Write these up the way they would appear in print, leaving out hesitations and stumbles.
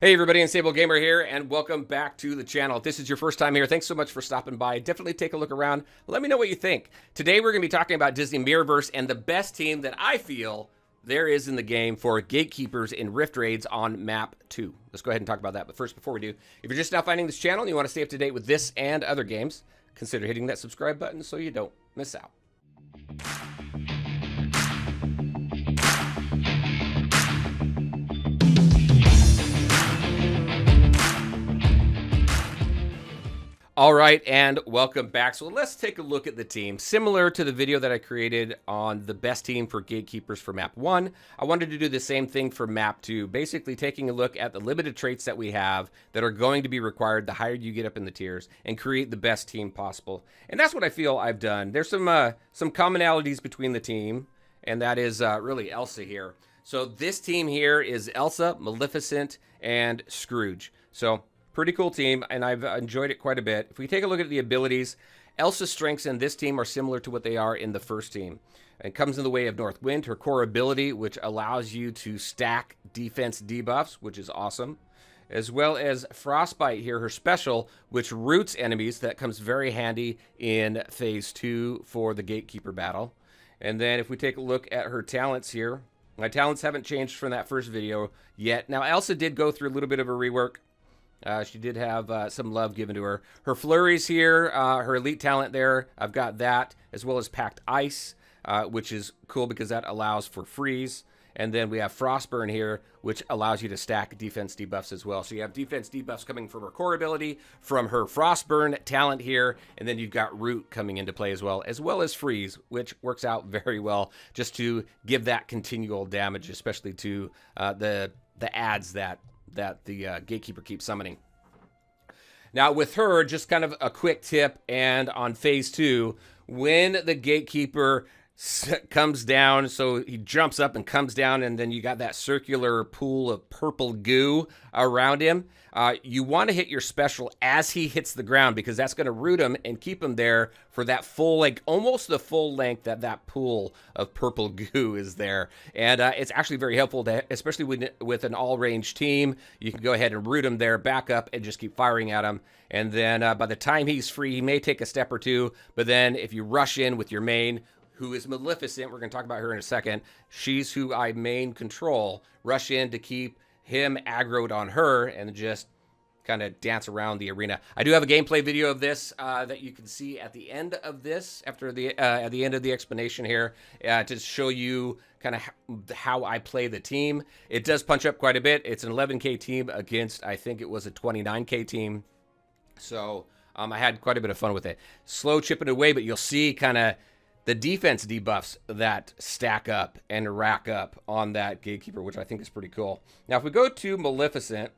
Hey everybody, Unstable Gamer here, and welcome back to the channel. If this is your first time here, thanks so much for stopping by. Definitely take a look around. Let me know what you think. Today we're going to be talking about Disney Mirrorverse and the best team that I feel there is in the game for gatekeepers in Rift Raids on Map 2. Let's go ahead and talk about that. But first, before we do, if you're just now finding this channel and you want to stay up to date with this and other games, consider hitting that subscribe button so you don't miss out. All right, and welcome back. So let's take a look at the team. Similar to the video that I created on the best team for gatekeepers for map 1, I wanted to do the same thing for map 2, basically taking a look at the limited traits that we have that are going to be required the higher you get up in the tiers and create the best team possible. And that's what I feel I've done. There's some commonalities between the team, and that is really Elsa here. So this team here is Elsa, Maleficent, and Scrooge. So pretty cool team, and I've enjoyed it quite a bit. If we take a look at the abilities, Elsa's strengths in this team are similar to what they are in the first team. It comes in the way of North Wind, her core ability, which allows you to stack defense debuffs, which is awesome, as well as Frostbite here, her special, which roots enemies. That comes very handy in Phase 2 for the Gatekeeper battle. And then if we take a look at her talents here, my talents haven't changed from that first video yet. Now, Elsa did go through a little bit of a rework. She did have some love given to her. Her flurries here, her elite talent there, I've got that, as well as Packed Ice, which is cool because that allows for freeze. And then we have Frostburn here, which allows you to stack defense debuffs as well. So you have defense debuffs coming from her core ability, from her Frostburn talent here, and then you've got Root coming into play as well as Freeze, which works out very well just to give that continual damage, especially to the adds that the Gatekeeper keeps summoning. Now with her, just kind of a quick tip, and on Phase 2, when the Gatekeeper comes down, so he jumps up and comes down, and then you got that circular pool of purple goo around him, you want to hit your special as he hits the ground, because that's going to root him and keep him there for that full, like almost the full length that pool of purple goo is there. And it's actually very helpful, especially with an all-range team. You can go ahead and root him there, back up, and just keep firing at him. And then by the time he's free, he may take a step or two, but then if you rush in with your main, who is Maleficent, we're going to talk about her in a second, she's who I main control, rush in to keep him aggroed on her and just kind of dance around the arena. I do have a gameplay video of this that you can see at the end of this, at the end of the explanation here, to show you kind of how I play the team. It does punch up quite a bit. It's an 11K team against, I think it was a 29K team. So I had quite a bit of fun with it. Slow chipping away, but you'll see kind of the defense debuffs that stack up and rack up on that Gatekeeper, which I think is pretty cool. Now, if we go to Maleficent,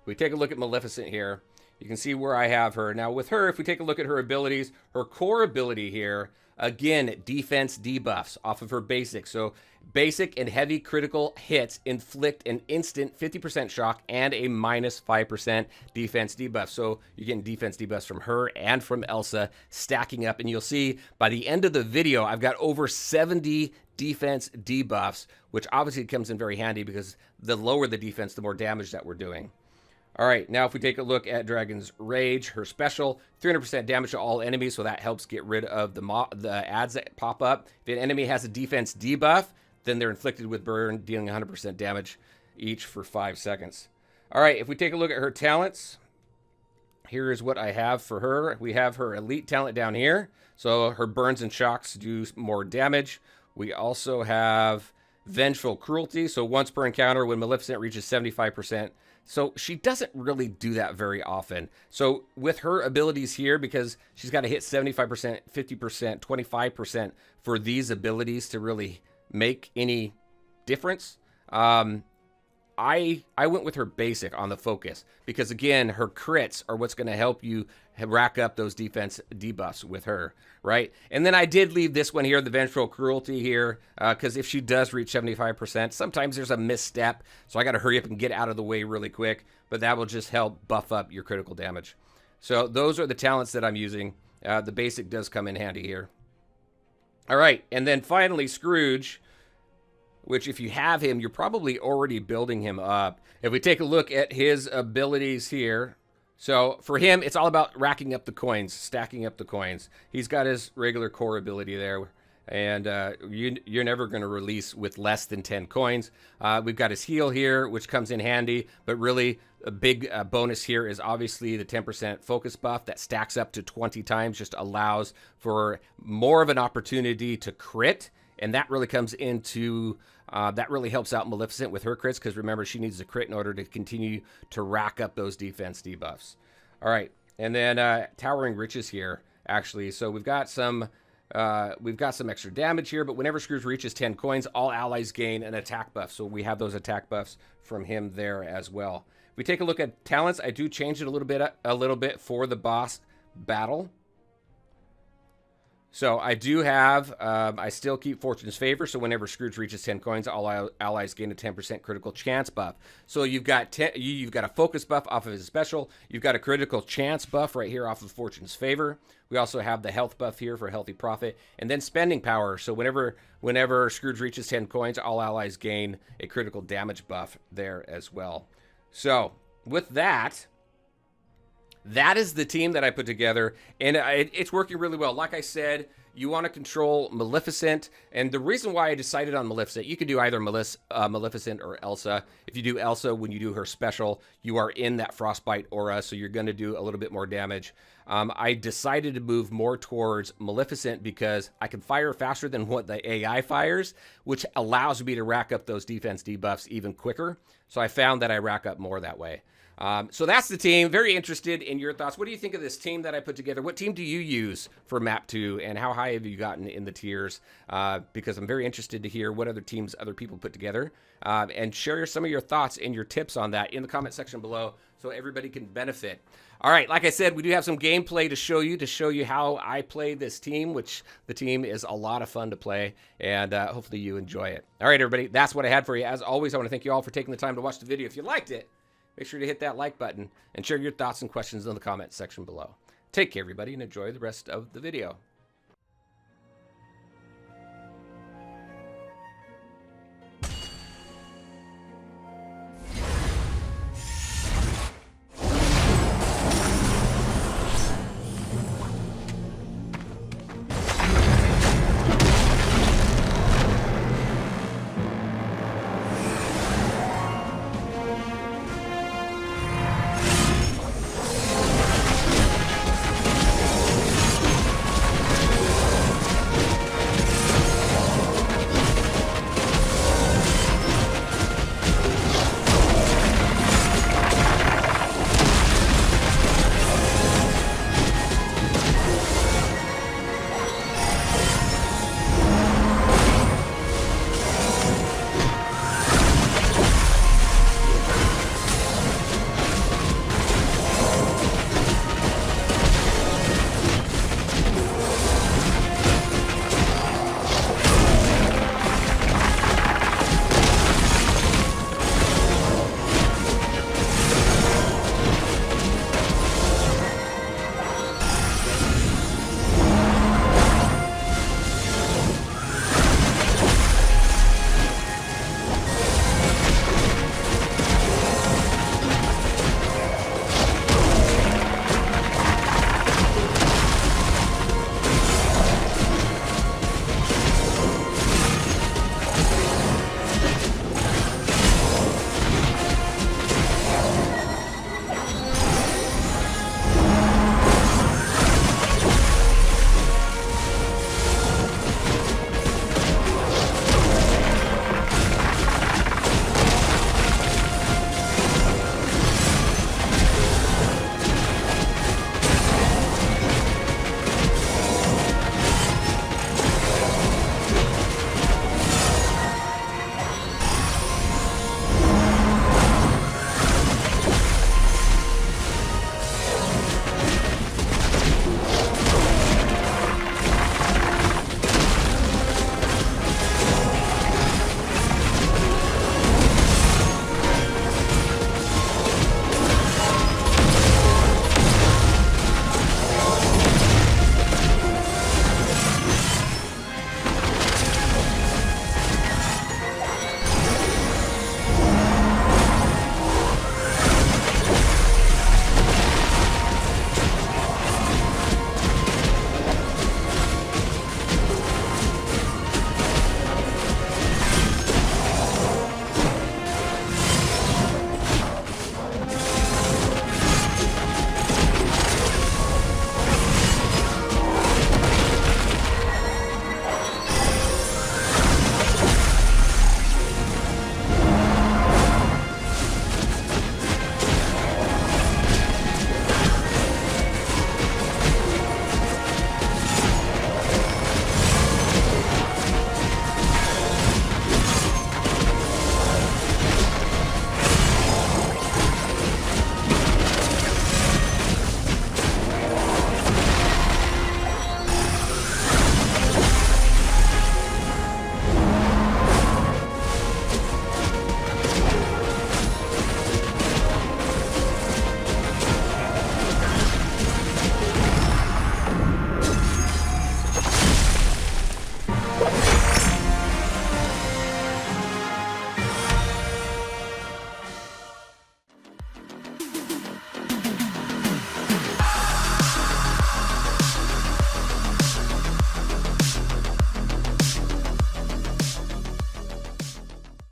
we take a look at Maleficent here, you can see where I have her. Now, with her, if we take a look at her abilities, her core ability here, again, defense debuffs off of her basic. So basic and heavy critical hits inflict an instant 50% shock and a minus 5% defense debuff. So you're getting defense debuffs from her and from Elsa stacking up. And you'll see by the end of the video, I've got over 70 defense debuffs, which obviously comes in very handy because the lower the defense, the more damage that we're doing. All right, now if we take a look at Dragon's Rage, her special, 300% damage to all enemies, so that helps get rid of the adds that pop up. If an enemy has a defense debuff, then they're inflicted with burn, dealing 100% damage each for 5 seconds. All right, if we take a look at her talents, here is what I have for her. We have her elite talent down here, so her burns and shocks do more damage. We also have Vengeful Cruelty, so once per encounter when Maleficent reaches 75%. So she doesn't really do that very often. So with her abilities here, because she's got to hit 75%, 50%, 25% for these abilities to really make any difference, I went with her basic on the focus because, again, her crits are what's going to help you rack up those defense debuffs with her, right? And then I did leave this one here, the Vengeful Cruelty here, because if she does reach 75%, sometimes there's a misstep, so I got to hurry up and get out of the way really quick, but that will just help buff up your critical damage. So those are the talents that I'm using. The basic does come in handy here. All right, and then finally, Scrooge. which if you have him, you're probably already building him up. If we take a look at his abilities here, so for him, it's all about racking up the coins, stacking up the coins. He's got his regular core ability there, and you're never going to release with less than 10 coins. We've got his heal here, which comes in handy, but really a big bonus here is obviously the 10% focus buff that stacks up to 20 times, just allows for more of an opportunity to crit. And that really comes into, that really helps out Maleficent with her crits, because remember, she needs to crit in order to continue to rack up those defense debuffs. All right, and then Towering Riches here, actually. So we've got some extra damage here, but whenever Scrooge reaches 10 coins, all allies gain an attack buff. So we have those attack buffs from him there as well. If we take a look at talents, I do change it a little bit for the boss battle. So I do have, I still keep Fortune's Favor. So whenever Scrooge reaches 10 coins, all allies gain a 10% critical chance buff. So you've got you've got a focus buff off of his special. You've got a critical chance buff right here off of Fortune's Favor. We also have the health buff here for Healthy Profit, and then spending power. So whenever Scrooge reaches 10 coins, all allies gain a critical damage buff there as well. So with that, that is the team that I put together, and it's working really well. Like I said, you want to control Maleficent, and the reason why I decided on Maleficent, you can do either Maleficent or Elsa. If you do Elsa, when you do her special, you are in that Frostbite aura, so you're going to do a little bit more damage. I decided to move more towards Maleficent because I can fire faster than what the AI fires, which allows me to rack up those defense debuffs even quicker. So I found that I rack up more that way. So that's the team. Very interested in your thoughts. What do you think of this team that I put together? What team do you use for map 2, and how high have you gotten in the tiers? Because I'm very interested to hear what other teams other people put together, and share some of your thoughts and your tips on that in the comment section below so everybody can benefit. All right, like I said, we do have some gameplay to show you how I play this team, which the team is a lot of fun to play, and hopefully you enjoy it. All right, everybody, that's what I had for you. As always, I want to thank you all for taking the time to watch the video. If you liked it, make sure to hit that like button and share your thoughts and questions in the comment section below. Take care, everybody, and enjoy the rest of the video.